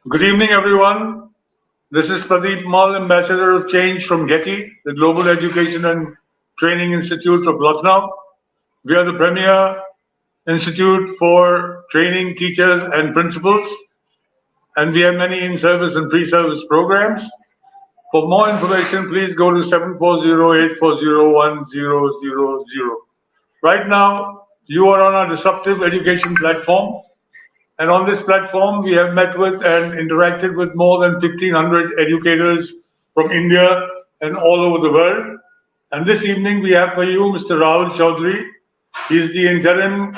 Good evening, everyone. This is Pradeep, Ambassador of Change from GETI, the Global Education and Training Institute of Lucknow. We are the premier institute for training teachers and principals, and we have many in-service and pre-service programs. For more information, please go to 740-840-1000. Right now, you are on our disruptive education platform. And on this platform, we have met with and interacted with more than 1,500 educators from India and all over the world. And this evening, we have for you Mr. Rahul Chaudhary. He is the interim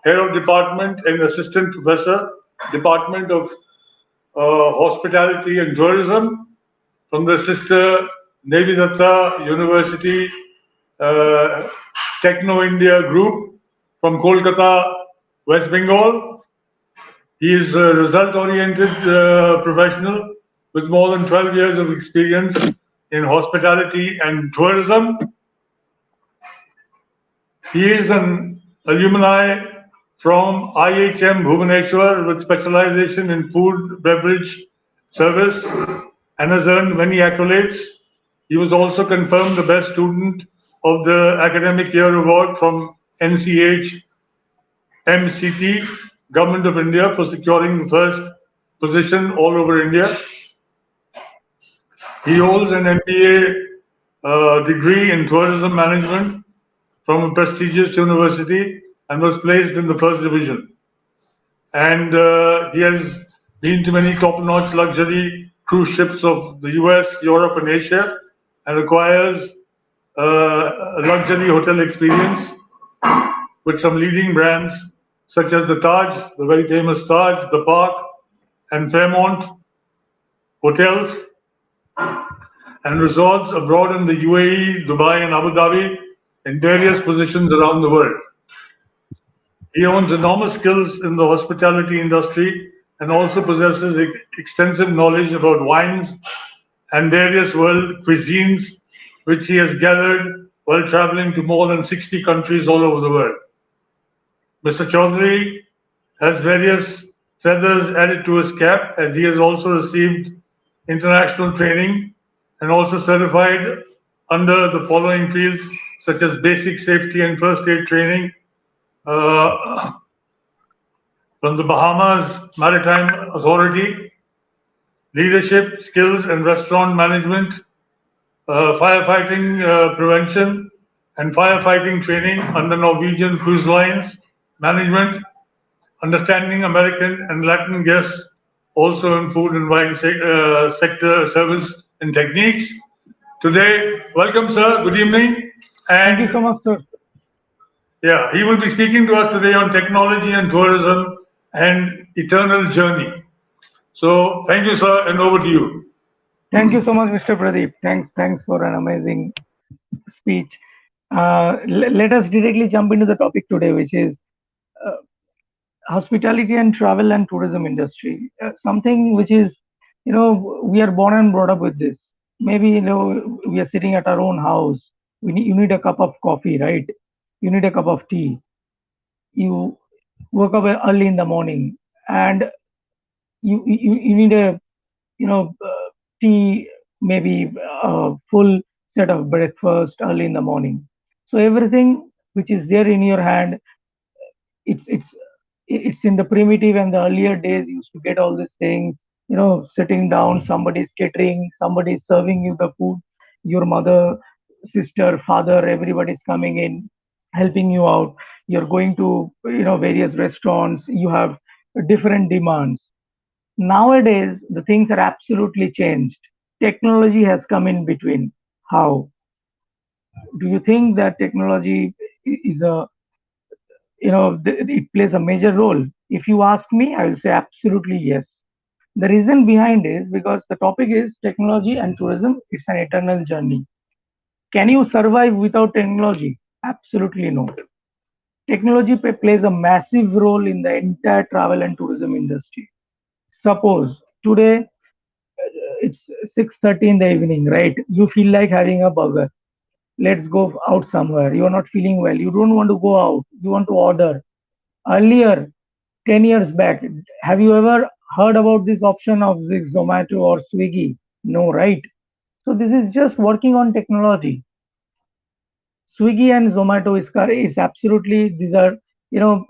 head of department and assistant professor, Department of Hospitality and Tourism from the sister Nivedita University uh, Techno India Group from Kolkata, West Bengal. He is a result-oriented professional with more than 12 years of experience in hospitality and tourism. He is an alumni from IHM Bhubaneswar with specialization in food, beverage, service, and has earned many accolades. He was also confirmed the best student of the academic year award from NCH MCT, Government of India, for securing the first position all over India. He holds an MBA degree in tourism management from a prestigious university and was placed in the first division. And he has been to many top-notch luxury cruise ships of the US, Europe, and Asia, and acquires luxury hotel experience with some leading brands such as the Taj, the very famous Taj, the Park, and Fairmont hotels, and resorts abroad in the UAE, Dubai, and Abu Dhabi in various positions around the world. He owns enormous skills in the hospitality industry and also possesses extensive knowledge about wines and various world cuisines, which he has gathered while traveling to more than 60 countries all over the world. Mr. Chowdhury has various feathers added to his cap, as he has also received international training and also certified under the following fields such as basic safety and first aid training uh, from the Bahamas Maritime Authority, leadership skills and restaurant management, firefighting prevention, and firefighting training under Norwegian Cruise Lines management, understanding American and Latin guests, also in food and wine sector service and techniques. Today, welcome, sir. Good evening. Thank you And so much, sir. yeah, he will be speaking to us today on technology and tourism and eternal journey. So, thank you, sir, and over to you. Thank you so much, Mr. Pradeep. Thanks for an amazing speech. Let us directly jump into the topic today, which is uh, hospitality and travel and tourism industry. Something which is, we are born and brought up with this. Maybe, we are sitting at our own house. You need a cup of coffee, right? You need a cup of tea. You woke up early in the morning, and you need a tea, maybe a full set of breakfast early in the morning. So everything which is there in your hand, it's it's it's in the primitive and the earlier days. You used to get all these things, sitting down, somebody's catering, somebody's serving you the food, your mother, sister, father, everybody's coming in, helping you out. You're going to various restaurants, you have different demands. Nowadays, the things are absolutely changed. Technology has come in between. How? Do you think that technology is it plays a major role? If you ask me, I will say absolutely yes. The reason behind is because the topic is technology and tourism. It's an eternal journey. Can you survive without technology? Absolutely not. Technology plays a massive role in the entire travel and tourism industry. Suppose today it's 6:30 in the evening, right? You feel like having a burger. Let's go out somewhere. You are not feeling well. You don't want to go out. You want to order. Earlier, 10 years back, have you ever heard about this option of Zomato or Swiggy? No, right? So this is just working on technology. Swiggy and Zomato is absolutely, these are, you know,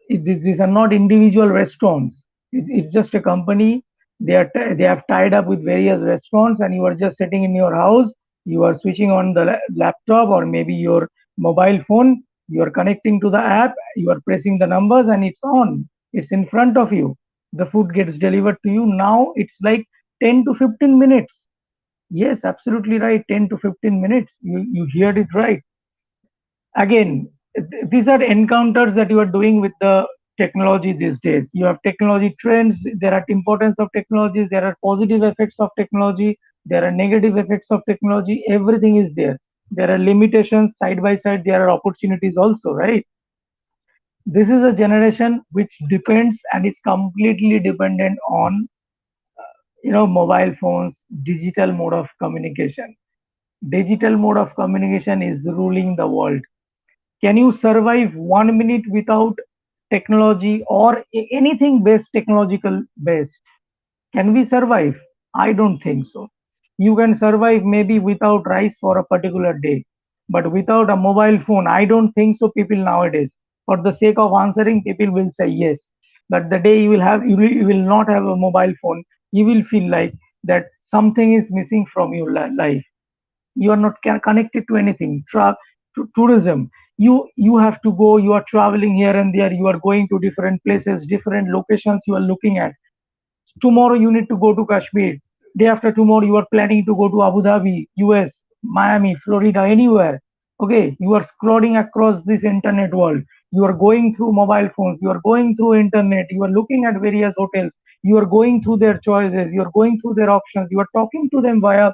these are not individual restaurants. It's just a company. They have tied up with various restaurants, and you are just sitting in your house. You are switching on the laptop or maybe your mobile phone. You are connecting to the app. You are pressing the numbers, and it's on. It's in front of you. The food gets delivered to you. Now it's like 10 to 15 minutes. Yes, absolutely right. 10 to 15 minutes. You heard it right. Again, these are encounters that you are doing with the technology these days. You have technology trends, there are importance of technologies, there are positive effects of technology, there are negative effects of technology, everything is there. There are limitations side by side, there are opportunities also, right? This is a generation which depends and is completely dependent on mobile phones, digital mode of communication. Digital mode of communication is ruling the world. Can you survive 1 minute without technology or anything based technological based? Can we survive? I don't think so. You can survive maybe without rice for a particular day, but without a mobile phone, I don't think so. People nowadays, for the sake of answering, people will say yes. But the day you will not have a mobile phone, you will feel like that something is missing from your life. You are not connected to anything. Tourism, you have to go, you are traveling here and there, you are going to different places, different locations you are looking at. Tomorrow you need to go to Kashmir. Day after tomorrow you are planning to go to Abu Dhabi, US, Miami, Florida, anywhere. Okay, you are scrolling across this internet world. You are going through mobile phones, you are going through internet, you are looking at various hotels, you are going through their choices, you are going through their options, you are talking to them via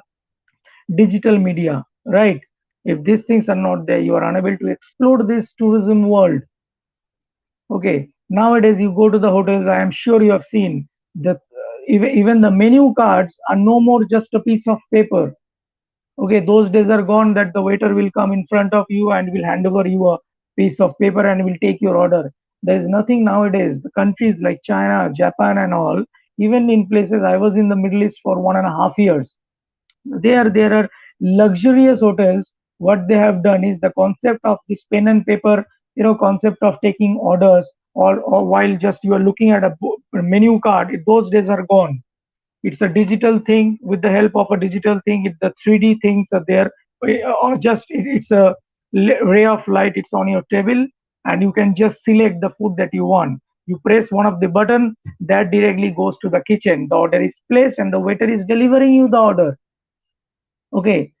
digital media, right? If these things are not there, you are unable to explore this tourism world. Okay, nowadays you go to the hotels, I am sure you have seen that even the menu cards are no more just a piece of paper. Okay, those days are gone that the waiter will come in front of you and will hand over you a piece of paper and will take your order. There is nothing nowadays. The countries like China, Japan, and all, even in places, I was in the Middle East for 1.5 years. There are luxurious hotels. What they have done is the concept of this pen and paper, concept of taking orders, or while just you are looking at a menu card, those days are gone. It's a digital thing. With the help of a digital thing, the 3D things are there, or just it's a ray of light, it's on your table, and you can just select the food that you want. You press one of the button, that directly goes to the kitchen, the order is placed and the waiter is delivering you the order. Okay,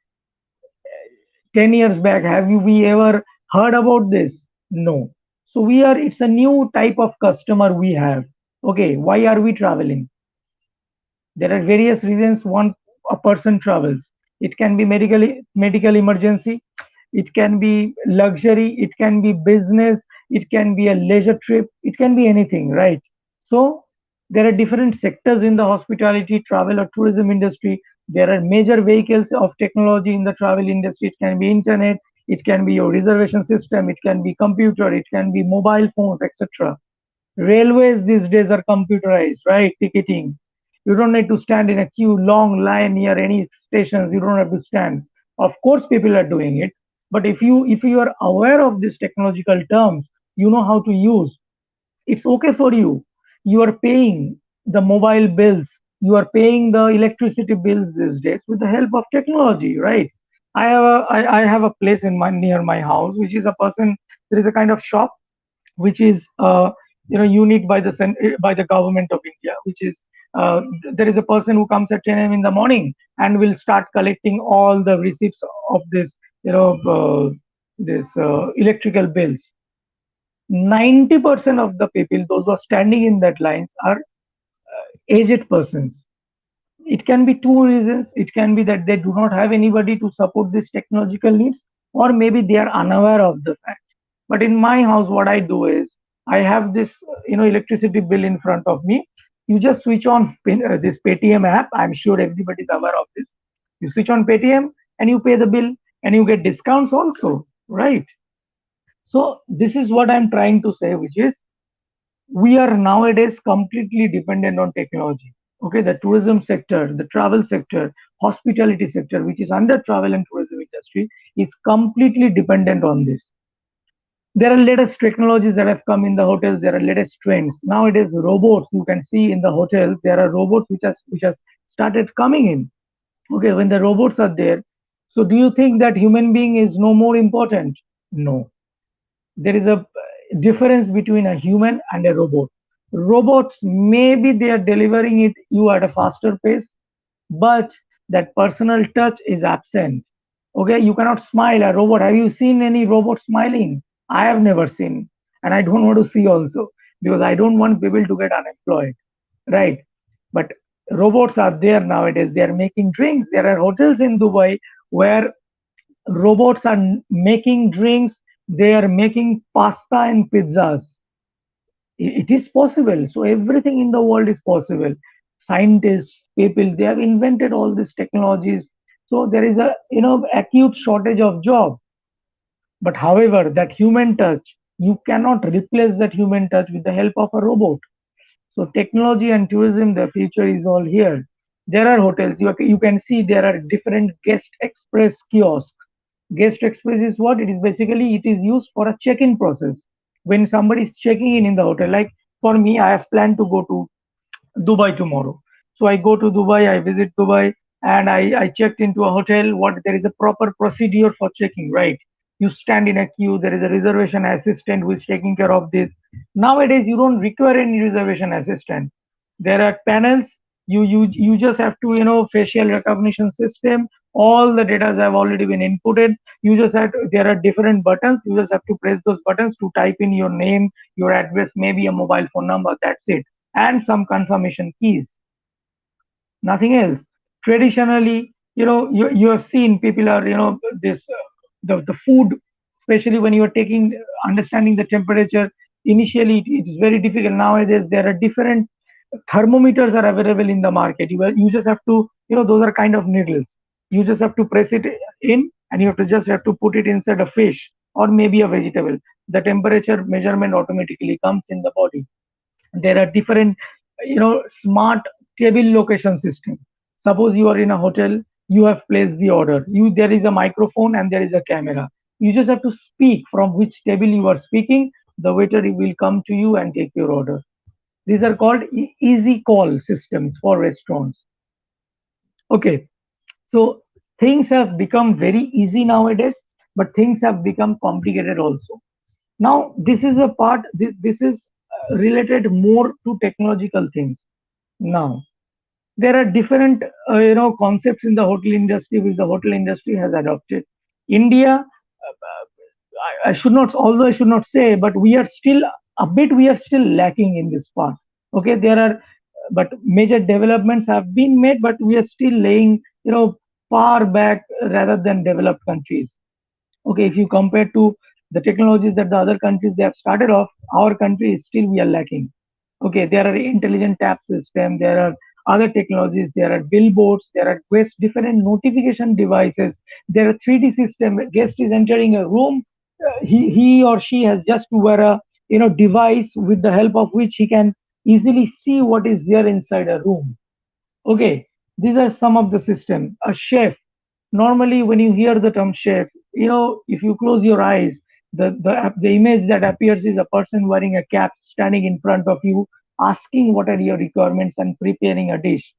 10 years back, have you we ever heard about this? No. So it's a new type of customer we have. Okay, why are we traveling? There are various reasons one a person travels. It can be medical emergency, it can be luxury, it can be business, it can be a leisure trip, it can be anything, right? So there are different sectors in the hospitality, travel, or tourism industry. There are major vehicles of technology in the travel industry. It can be internet, it can be your reservation system, it can be computer, it can be mobile phones, etc. Railways these days are computerized, right? Ticketing. You don't need to stand in a queue, long line near any stations. You don't have to stand. Of course, people are doing it, but if you are aware of these technological terms, you know how to use. It's okay for you. You are paying the mobile bills. You are paying the electricity bills these days with the help of technology, right? I have a place in my near my house, which is a person. There is a kind of shop which is unique by by the government of India, which is there is a person who comes at 10 a.m. in the morning and will start collecting all the receipts of this this electrical bills. 90% of the people, those who are standing in that lines, are aged persons. It can be two reasons. It can be that they do not have anybody to support these technological needs, or maybe they are unaware of the fact. But in my house, what I do is I have this, electricity bill in front of me. You just switch on this Paytm app. I'm sure everybody is aware of this. You switch on Paytm and you pay the bill, and you get discounts also, right? So this is what I'm trying to say, which is We are nowadays completely dependent on technology. Okay, the tourism sector, the travel sector, hospitality sector, which is under travel and tourism industry, is completely dependent on this. There are latest technologies that have come in the hotels. There are latest trends nowadays. Robots, you can see in the hotels, there are robots which has started coming in. Okay, when the robots are there, so do you think that human being is no more important? No, there is a difference between a human and a robot. Robots, maybe they are delivering it you at a faster pace, but that personal touch is absent. Okay, you cannot smile a robot. Have you seen any robot smiling? I have never seen, and I don't want to see also, because I don't want people to get unemployed, right? But robots are there nowadays. They are making drinks. There are hotels in Dubai where robots are making drinks. They are making pasta and pizzas. It is possible. So everything in the world is possible. Scientists, people, they have invented all these technologies. So there is a acute shortage of job. But however, that human touch, you cannot replace that human touch with the help of a robot. So technology and tourism, the future is all here. There are hotels. You can see there are different guest express kiosks. Guest express is what? It is basically, it is used for a check-in process. When somebody is checking in the hotel, like for me, I have planned to go to Dubai tomorrow. So I go to Dubai, I visit Dubai, and I checked into a hotel. What there is a proper procedure for checking, right? You stand in a queue, there is a reservation assistant who is taking care of this. Nowadays, you don't require any reservation assistant. There are panels. You just have to, facial recognition system. All the data have already been inputted. You just have to, there are different buttons. You just have to press those buttons to type in your name, your address, maybe a mobile phone number. That's it, and some confirmation keys, nothing else. Traditionally, you have seen people are, this the food, especially when you are taking understanding the temperature. Initially, it is very difficult. Nowadays, there are different thermometers are available in the market. You just have to, those are kind of needles. You just have to press it in, and you have to put it inside a fish or maybe a vegetable. The temperature measurement automatically comes in the body. There are different, smart table location system. Suppose you are in a hotel, you have placed the order, there is a microphone and there is a camera. You just have to speak from which table you are speaking. The waiter will come to you and take your order. These are called easy call systems for restaurants. Okay, so things have become very easy nowadays, but things have become complicated also. Now, this is a part, this is related more to technological things. Now, there are different, concepts in the hotel industry which the hotel industry has adopted. India, I should not, although I should not say, but we are still we are still lacking in this part. Okay, there are, but major developments have been made, but we are still laying, far back rather than developed countries. Okay, if you compare to the technologies that the other countries they have started off, our country is still we are lacking. Okay, there are intelligent tap system, there are other technologies, there are billboards, there are quest different notification devices, there are 3D system. Guest is entering a room, he or she has just to wear a, device with the help of which he can easily see what is there inside a room. Okay, these are some of the system. A chef. Normally, when you hear the term chef, if you close your eyes, the image that appears is a person wearing a cap standing in front of you, asking what are your requirements and preparing a dish.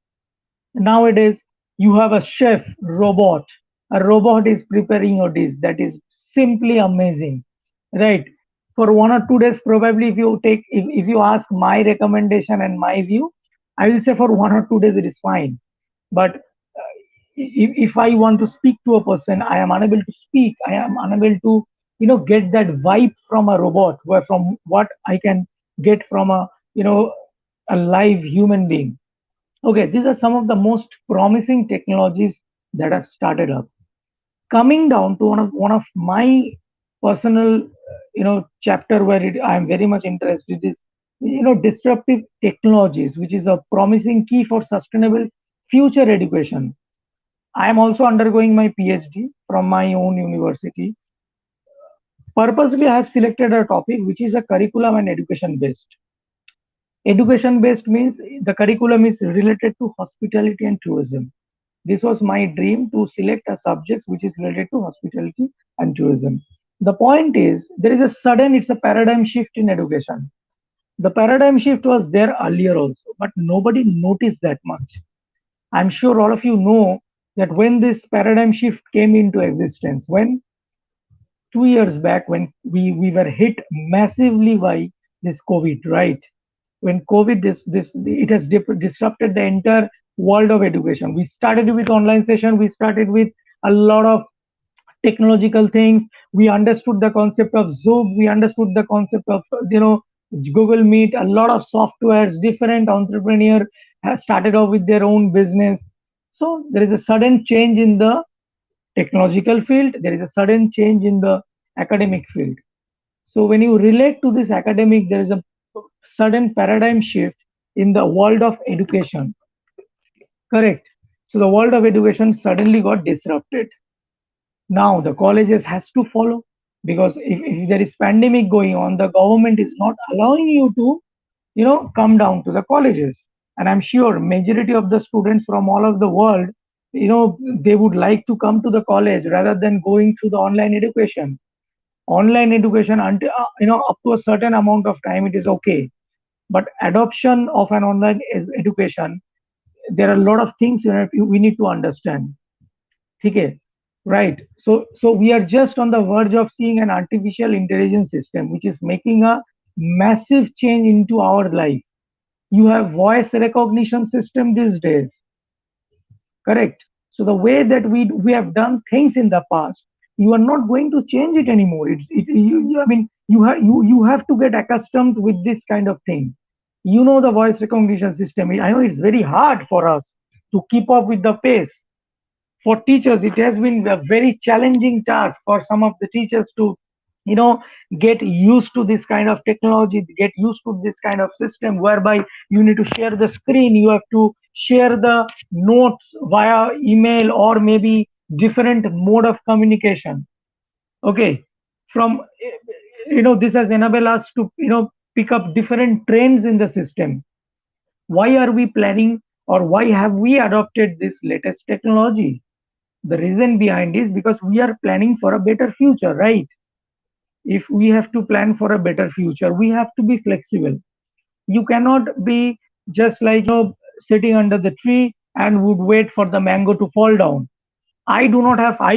Nowadays, you have a chef robot. A robot is preparing your dish. That is simply amazing, right? For 1 or 2 days, probably if you ask my recommendation and my view, I will say for 1 or 2 days it is fine. But if I want to speak to a person, I am unable to speak. I am unable to, get that vibe from a robot, where from what I can get from a, a live human being. Okay, these are some of the most promising technologies that have started up. Coming down to one of my personal, chapter where I am very much interested is, disruptive technologies, which is a promising key for sustainable future education. I am also undergoing my PhD from my own university. Purposely, I have selected a topic which is a curriculum and education based. Education based means the curriculum is related to hospitality and tourism. This was my dream to select a subject which is related to hospitality and tourism. The point is, there is a sudden, it's a paradigm shift in education. The paradigm shift was there earlier also, but nobody noticed that much. I'm sure all of you know that when this paradigm shift came into existence, when 2 years back, when we were hit massively by this COVID, right? When COVID, this it has disrupted the entire world of education. We started with online session, we started with a lot of technological things. We understood the concept of Zoom, we understood the concept of Google Meet. A lot of softwares, different entrepreneur has started off with their own business. So there is a sudden change in the technological field, there is a sudden change in the academic field. So when you relate to this academic, there is a sudden paradigm shift in the world of education. Correct. So the world of education suddenly got disrupted. Now the colleges has to follow, because if there is pandemic going on, the government is not allowing you to, come down to the colleges. And I'm sure majority of the students from all of the world, they would like to come to the college rather than going through the online education. Online education until up to a certain amount of time it is okay, but adoption of an online education, there are a lot of things we need to understand. Okay, right. So we are just on the verge of seeing an artificial intelligence system which is making a massive change into our life. You have voice recognition system these days. Correct. So the way that we have done things in the past, you are not going to change it anymore. I mean, you have to get accustomed with this kind of thing. The voice recognition system. I know it's very hard for us to keep up with the pace. For teachers, it has been a very challenging task for some of the teachers to you know get used to this kind of technology, get used to this kind of system whereby you need to share the screen, you have to share the notes via email or maybe different mode of communication. Okay, from this has enabled us to pick up different trends in the system. Why are we planning, or why have we adopted this latest technology? The reason behind is because we are planning for a better future, right? If we have to plan for a better future, we have to be flexible. You cannot be just like sitting under the tree and would wait for the mango to fall down. I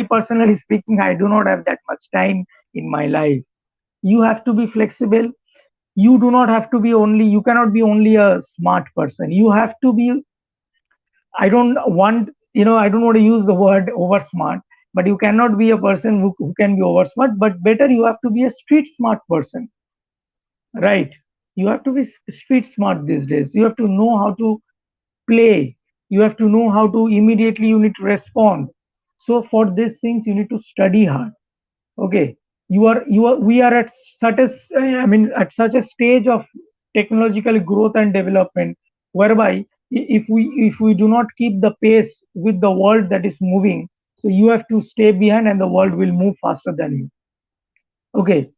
personally speaking, I do not have that much time in my life. You have to be flexible. You do not have to be only, you cannot be only a smart person. You have to be, I don't want to use the word over smart, but you cannot be a person who can be over smart, but better you have to be a street smart person, right? You have to be street smart these days. You have to know how to play. You have to know how to immediately you need to respond. So for these things, you need to study hard. Okay, we are at at such a stage of technological growth and development whereby if we do not keep the pace with the world that is moving, so you have to stay behind and the world will move faster than you. Okay,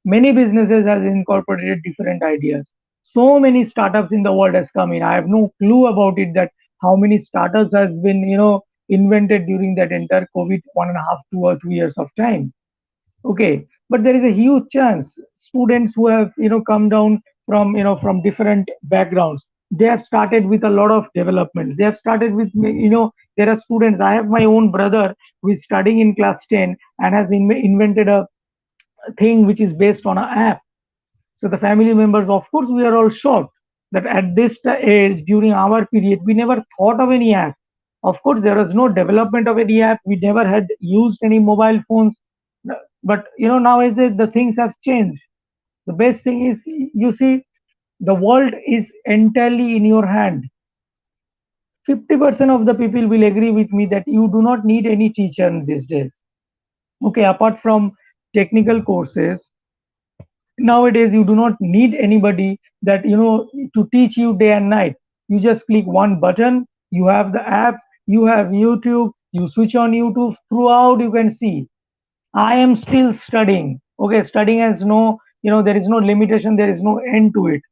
many businesses has incorporated different ideas. So many startups in the world has come in. I have no clue about it, that how many startups has been invented during that entire COVID 1.5, 2 or 2 years of time. Okay, but there is a huge chance students who have come down from from different backgrounds, they have started with a lot of developments. They have started with there are students. I have my own brother who is studying in class 10 and has invented a thing which is based on an app. So the family members, of course, we are all shocked that at this age, during our period, we never thought of any app. Of course, there was no development of any app. We never had used any mobile phones. But nowadays the things have changed. The best thing is, you see, the world is entirely in your hand. 50% of the people will agree with me that you do not need any teacher these days. Okay, apart from technical courses, nowadays you do not need anybody that to teach you day and night. You just click one button, you have the apps, you have YouTube, you switch on YouTube, throughout you can see. I am still studying. Okay, studying has no, there is no limitation, there is no end to it.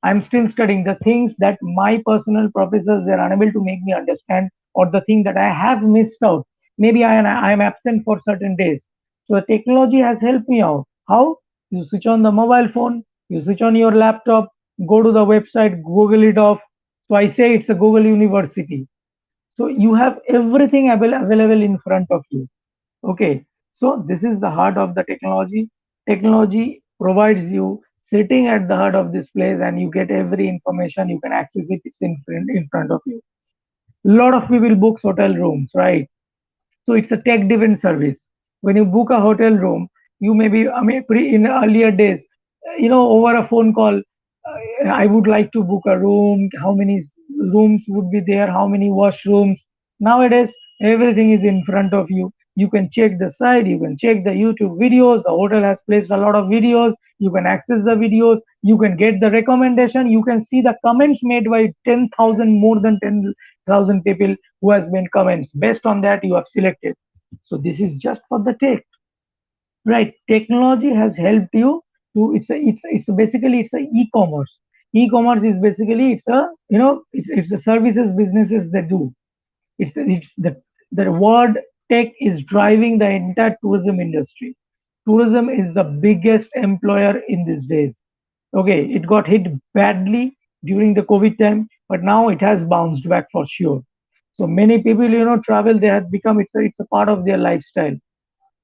I'm still studying the things that my personal professors they're unable to make me understand, or the thing that I have missed out. Maybe I am absent for certain days. So the technology has helped me out. How? You switch on the mobile phone, you switch on your laptop, go to the website, Google it off. So I say it's a Google University. So you have everything available in front of you. Okay, so this is the heart of the technology. Technology provides you sitting at the heart of this place, and you get every information. You can access it. It's in front of you. A lot of people book hotel rooms, right? So it's a tech-driven service. When you book a hotel room, you may be, I mean, in earlier days, over a phone call, I would like to book a room. How many rooms would be there? How many washrooms? Nowadays, everything is in front of you. You can check the site. You can check the YouTube videos. The hotel has placed a lot of videos. You can access the videos. You can get the recommendation. You can see the comments made by 10,000, more than 10,000 people who has made comments. Based on that, you have selected. So this is just for the tech, right? Technology has helped you to. It's basically it's a e-commerce. E-commerce is basically it's the services businesses they do. It's the word tech is driving the entire tourism industry. Tourism is the biggest employer in these days. Okay, it got hit badly during the COVID time, but now it has bounced back for sure. So many people, travel. They have become it's a part of their lifestyle.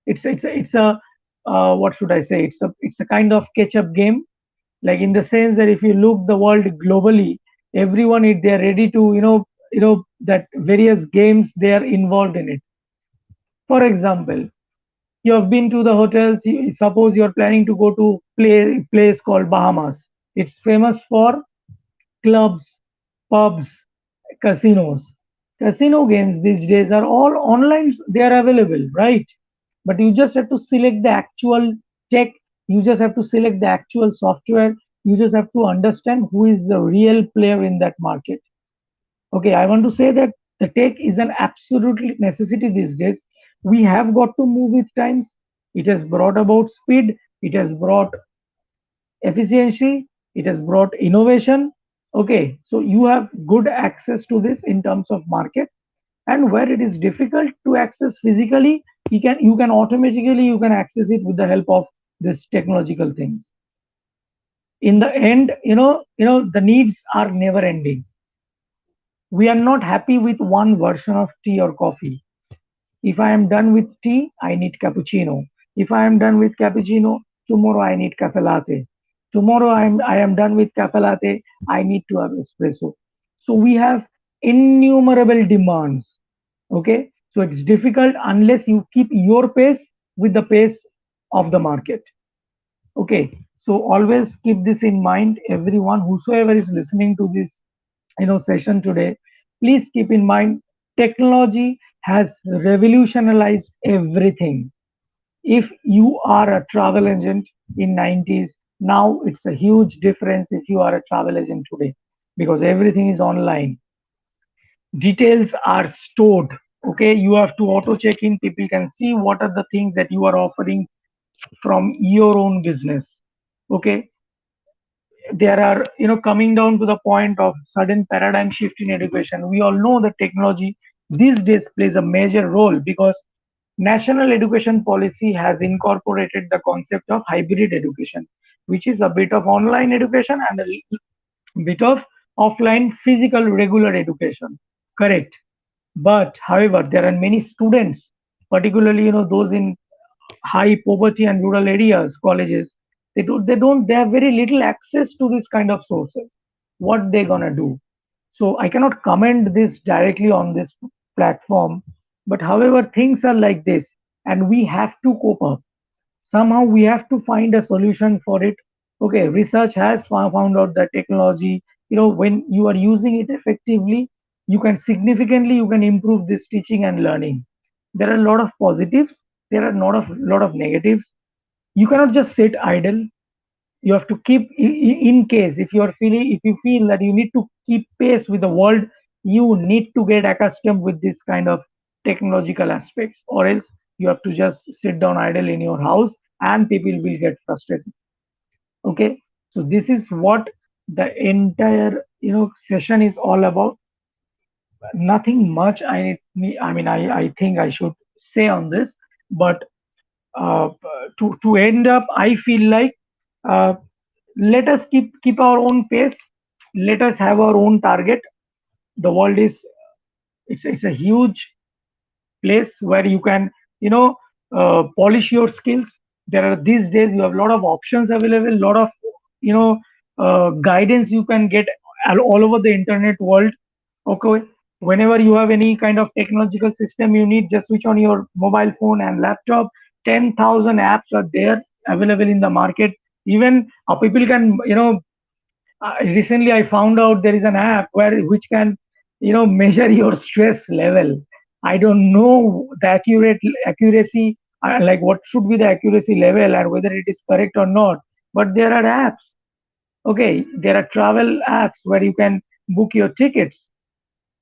It's a what should I say? It's a kind of catch-up game. Like in the sense that if you look the world globally, everyone is they're ready to that various games they are involved in it. For example, you have been to the hotels. Suppose you are planning to go to place called Bahamas. It's famous for clubs, pubs, casinos. Casino games these days are all online, they are available, right? But you just have to select the actual tech, you just have to select the actual software, you just have to understand who is the real player in that market. Okay, I want to say that the tech is an absolutely necessity these days. We have got to move with times. It has brought about speed, it has brought efficiency, it has brought innovation. Okay, so you have good access to this in terms of market, and where it is difficult to access physically, you can automatically you can access it with the help of this technological things. In the end, the needs are never ending. We are not happy with one version of tea or coffee. If I am done with tea, I need cappuccino. If I am done with cappuccino, tomorrow I need cafe latte. Tomorrow I am done with cafe latte, I need to have espresso. So we have innumerable demands. Okay, so it's difficult unless you keep your pace with the pace of the market. Okay, so always keep this in mind. Everyone, whosoever is listening to this session today, please keep in mind technology has revolutionized everything. If you are a travel agent in 90s, now it's a huge difference if you are a travel agent today, because everything is online. Details are stored. Okay, you have to auto check in. People can see what are the things that you are offering from your own business. Okay, there are coming down to the point of sudden paradigm shift in education. We all know that technology these days plays a major role, because national education policy has incorporated the concept of hybrid education, which is a bit of online education and a bit of offline physical regular education. Correct. But however, there are many students, particularly those in high poverty and rural areas, colleges, they have very little access to this kind of sources. What they gonna do? So I cannot comment this directly on this platform, but however, things are like this, and we have to cope up. Somehow we have to find a solution for it. Okay, research has found out that technology, when you are using it effectively, you can improve this teaching and learning. There are a lot of positives, there are not of lot of negatives. You cannot just sit idle. You have to keep in case if you feel that you need to keep pace with the world, you need to get accustomed with this kind of technological aspects, or else you have to just sit down idle in your house and people will get frustrated. Okay, so this is what the entire session is all about. Nothing much I think I should say on this, but uh, to end up, I feel like uh, let us keep our own pace. Let us have our own target. The world is, it's a huge place where you can polish your skills. There are these days you have a lot of options available, lot of you know guidance you can get all over the internet world. Okay, whenever you have any kind of technological system you need, just switch on your mobile phone and laptop. 10,000 apps are there available in the market. Even people can recently I found out there is an app where which can measure your stress level. I don't know the accuracy, like what should be the accuracy level and whether it is correct or not, but there are apps. Okay, there are travel apps where you can book your tickets.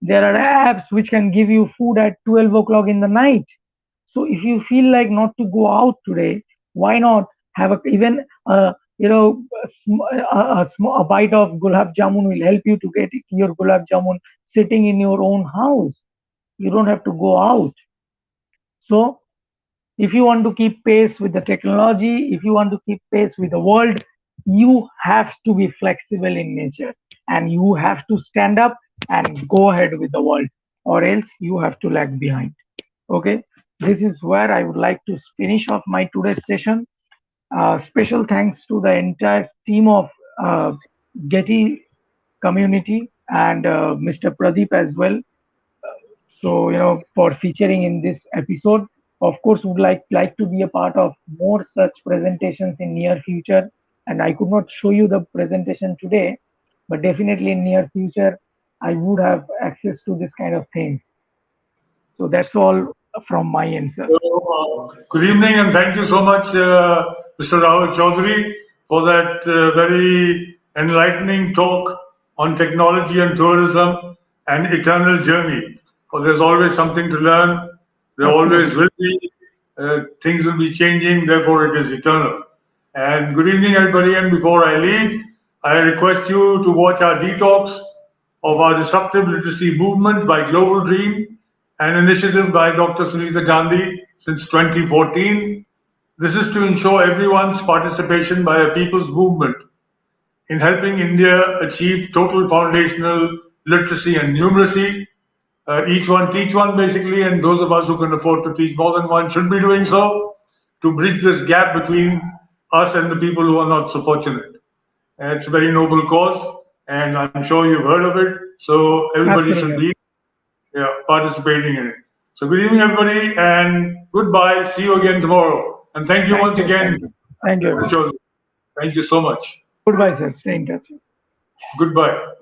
There are apps which can give you food at 12 o'clock in the night. So if you feel like not to go out today, why not have even a bite of gulab jamun will help you to get your gulab jamun sitting in your own house. You don't have to go out. So if you want to keep pace with the technology, if you want to keep pace with the world, you have to be flexible in nature and you have to stand up and go ahead with the world, or else you have to lag behind. Okay, this is where I would like to finish off my today's session. Special thanks to the entire team of uh, GETI community and Mr. Pradeep as well. So for featuring in this episode. Of course, would like to be a part of more such presentations in near future. And I could not show you the presentation today, but definitely in near future I would have access to this kind of things. So that's all from my end, sir. So, good evening, and thank you so much, Mr. Rahul Chaudhary, for that very enlightening talk on technology and tourism and eternal journey. For there's always something to learn. There always Absolutely. will be. Things will be changing. Therefore, it is eternal. And good evening, everybody. And before I leave, I request you to watch our detox of our disruptive literacy movement by Global Dream, an initiative by Dr. Sunita Gandhi since 2014. This is to ensure everyone's participation by a people's movement in helping India achieve total foundational literacy and numeracy. Each one teach one basically, and those of us who can afford to teach more than one should be doing so to bridge this gap between us and the people who are not so fortunate. And it's a very noble cause, and I'm sure you've heard of it. So everybody should Absolutely. be participating in it. So good evening, everybody, and goodbye. See you again tomorrow. And thank you Thank once you. again, Thank you. Thank you, everyone. Chowdhury. Thank you so much. Goodbye, sir. Stay in touch. Goodbye.